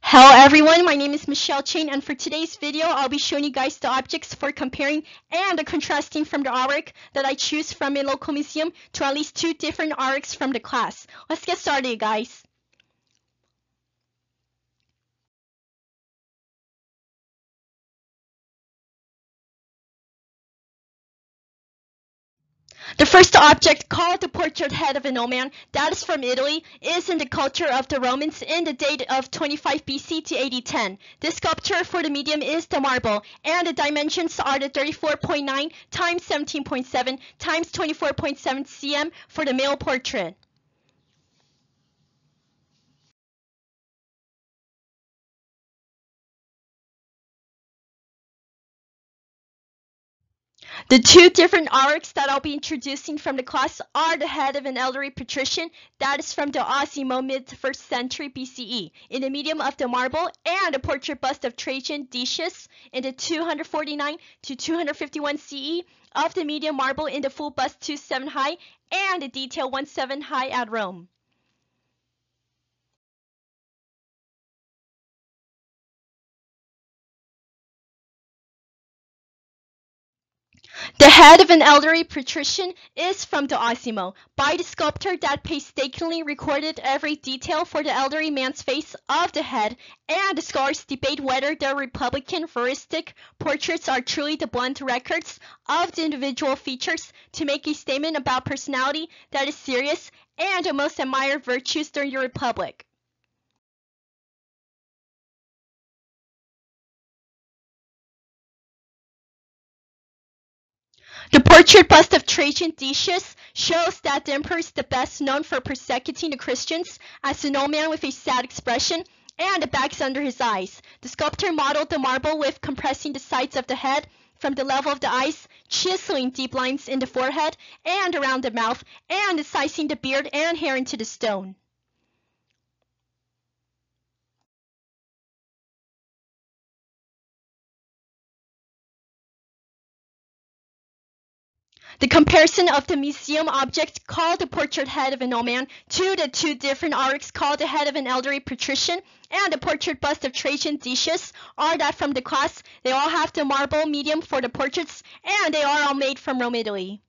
Hello everyone, my name is Michelle Chang, and for today's video, I'll be showing you guys the objects for comparing and contrasting from the artwork that I choose from a local museum to at least 2 different artworks from the class. Let's get started, guys. The first object, called the portrait head of an old man, that is from Italy, is in the culture of the Romans in the date of 25 BC to AD 10. This sculpture for the medium is the marble, and the dimensions are the 34.9 times 17.7 times 24.7 cm for the male portrait. The 2 different artworks that I'll be introducing from the class are the head of an elderly patrician, that is from the Osimo mid-1st century BCE, in the medium of the marble, and a portrait bust of Trajan Decius in the 249 to 251 CE of the medium marble in the full bust 2.7 high and the detail 1.7 high at Rome. The head of an elderly patrician is from the Osimo, by the sculptor that painstakingly recorded every detail for the elderly man's face of the head, and the scholars debate whether the Republican veristic portraits are truly the blunt records of the individual features to make a statement about personality that is serious and the most admired virtues during the Republic. The portrait bust of Trajan Decius shows that the emperor is the best known for persecuting the Christians as an old man with a sad expression and the bags under his eyes. The sculptor modeled the marble with compressing the sides of the head from the level of the eyes, chiseling deep lines in the forehead and around the mouth, and incising the beard and hair into the stone. The comparison of the museum object called the portrait head of an old man to the 2 different artworks called the head of an elderly patrician and the portrait bust of Trajan Decius are that from the class. They all have the marble medium for the portraits, and they are all made from Rome, Italy.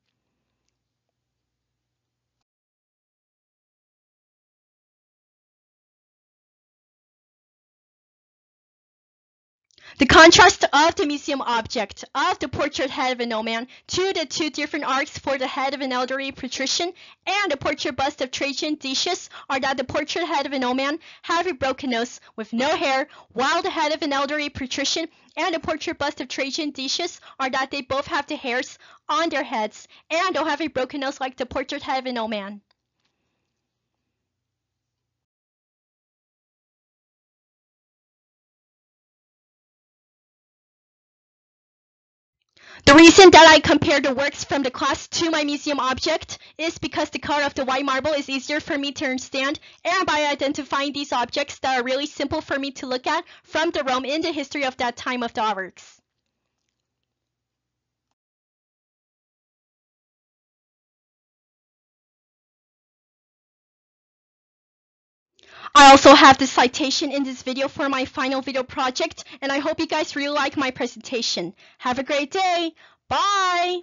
The contrast of the museum object of the portrait head of an old man to the 2 different arcs for the head of an elderly patrician and the portrait bust of Trajan Decius are that the portrait head of an old man have a broken nose with no hair, while the head of an elderly patrician and the portrait bust of Trajan Decius are that they both have the hairs on their heads and don't have a broken nose like the portrait head of an old man. The reason that I compared the works from the class to my museum object is because the color of the white marble is easier for me to understand, and by identifying these objects that are really simple for me to look at from the Rome in the history of that time of the artworks. I also have the citation in this video for my final video project, and I hope you guys really like my presentation. Have a great day. Bye!